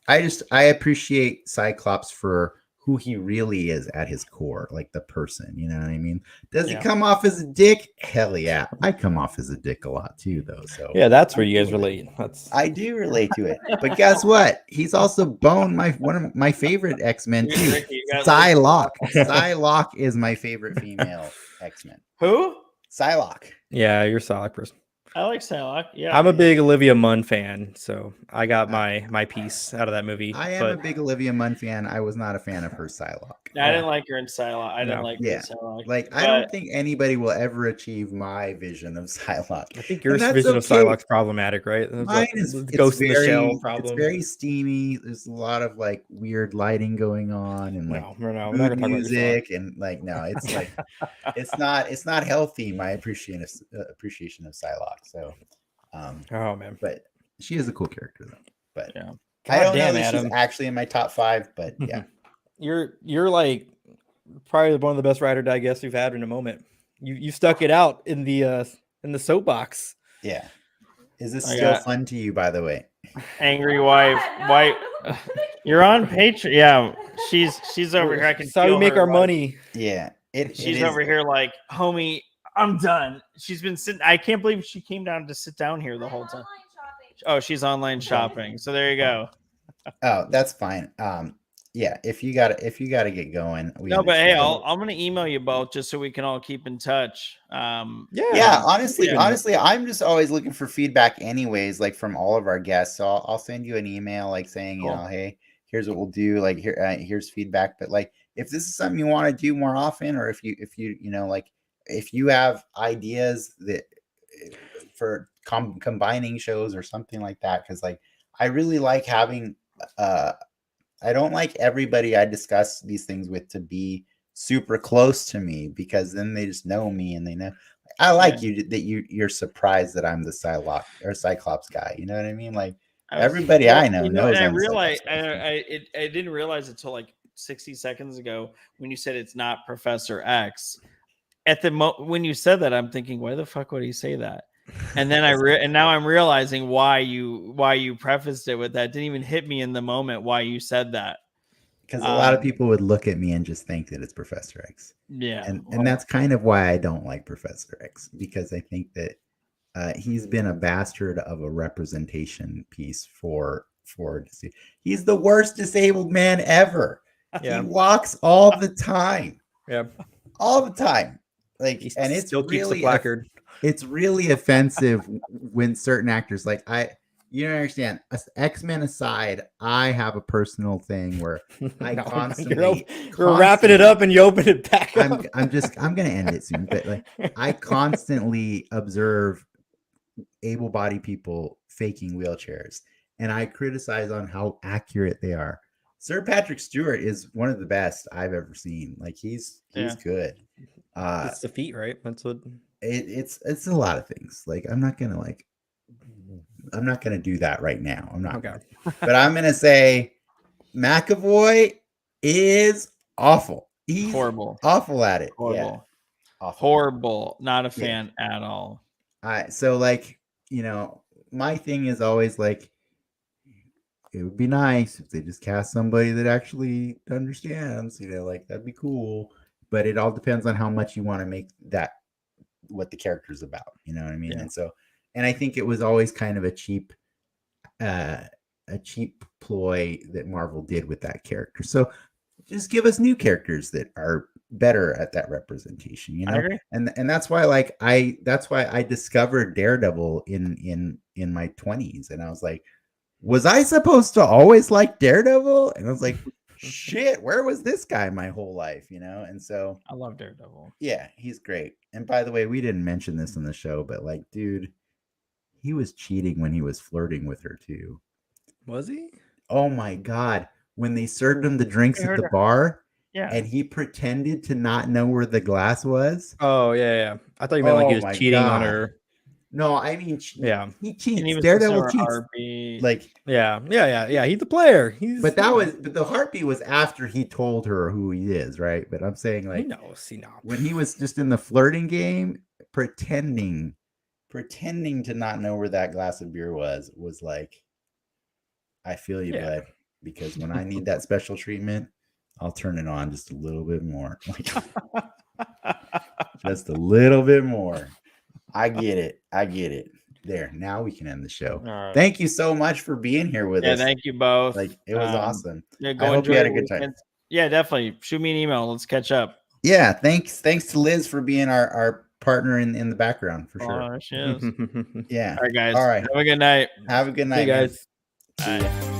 I appreciate Cyclops for who he really is at his core, like the person, you know what I mean? Does he come off as a dick? Hell yeah. I come off as a dick a lot too, though. So yeah, that's where you guys relate. I do relate to it. But guess what? He's also boned one of my favorite X-Men too. Psylocke. Psylocke is my favorite female X-Men. Who? Psylocke. Yeah, you're a Psylocke person. I like Psylocke. Yeah, I'm a big Olivia Munn fan, so I got my piece out of that movie. I am a big Olivia Munn fan. I was not a fan of her Psylocke. I didn't like her in Psylocke. I didn't like her in Psylocke. Like, I don't think anybody will ever achieve my vision of Psylocke. I think your vision of Psylocke's problematic, right? Mine is Ghost in the Shell problem. It's very steamy. There's a lot of like weird lighting going on, and like we're not gonna talk music, and like it's like it's not healthy. My appreciation of Psylocke. So, oh man, but she is a cool character though. But yeah, I don't know that she's actually in my top 5. But yeah, you're like probably one of the best ride or die guests we've had in a moment. You stuck it out in the Soapbox. Yeah. Is this still fun to you, by the way? Angry wife. You're on Patreon. Yeah, she's over here. I can. That's how we make our money. Yeah, she's over here like, homie, I'm done. She's been sitting. I can't believe she came down to sit down here the whole time. Oh, she's online shopping. So there you go. Oh, that's fine. Yeah, if you got to get going. But hey, I'm gonna email you both just so we can all keep in touch. Honestly, I'm just always looking for feedback, anyways, like from all of our guests. So I'll send you an email, like saying, hey, here's what we'll do. Like here's feedback. But like, if this is something you want to do more often, or if you have ideas that for combining shows or something like that, because like I really like having I don't like everybody I discuss these things with to be super close to me, because then they just know me and they know. I like you're surprised that I'm the Psylocke or Cyclops guy. You know what I mean? Like, everybody I know knows. I realized I didn't realize it till like 60 seconds ago when you said it's not Professor X. At the when you said that, I'm thinking, why the fuck would he say that? And then and now I'm realizing why you prefaced it with that. It didn't even hit me in the moment why you said that. Because a lot of people would look at me and just think that it's Professor X. Yeah. And that's kind of why I don't like Professor X, because I think that he's been a bastard of a representation piece for he's the worst disabled man ever. Yeah. He walks all the time. Yeah. All the time. Like, He and it's still keeps really the placard. it's really offensive when certain actors, like, you don't understand. X-Men aside, I have a personal thing where I No, constantly you're wrapping it up and you open it back up. I'm gonna end it soon, but like I constantly observe able-bodied people faking wheelchairs, and I criticize on how accurate they are. Sir Patrick Stewart is one of the best I've ever seen. Like, he's good. It's the feet, right? That's what it's a lot of things. Like, I'm not gonna do that right now. I'm not. Okay. But I'm gonna say McAvoy is awful. He's horrible. Awful at it. Horrible. Yeah. Awful. Horrible. Not a fan at all. So, like, my thing is always like, it would be nice if they just cast somebody that actually understands, like, that'd be cool. But it all depends on how much you want to make that what the character's about. You know what I mean? Yeah. And I think it was always kind of a cheap ploy that Marvel did with that character. So just give us new characters that are better at that representation, I agree. and that's why I discovered Daredevil in my 20s, and I was like, was I supposed to always like Daredevil? And I was like, shit, where was this guy my whole life? And so I love Daredevil. Yeah, he's great. And by the way, we didn't mention this in the show, but like, dude, he was cheating when he was flirting with her too. Was he? Oh my God. When they served him the drinks at the bar, and he pretended to not know where the glass was. Oh, yeah. I thought you meant like he was cheating on her. No, I mean, he cheats. Daredevil cheats. Like, yeah. He's the player. But the heartbeat was after he told her who he is, right? But I'm saying, like, when he was just in the flirting game, pretending to not know where that glass of beer was like, I feel you, bud. Because when I need that special treatment, I'll turn it on just a little bit more. Just a little bit more. I get it. There. Now we can end the show. Right. Thank you so much for being here with us. Yeah, thank you both. Like, it was awesome. Yeah, I hope you had a good time. Yeah, definitely. Shoot me an email. Let's catch up. Yeah, thanks to Liz for being our partner in the background, for sure. Oh, she is. Yeah. All right, guys. All right. Have a good night. Have a good night, guys. Bye.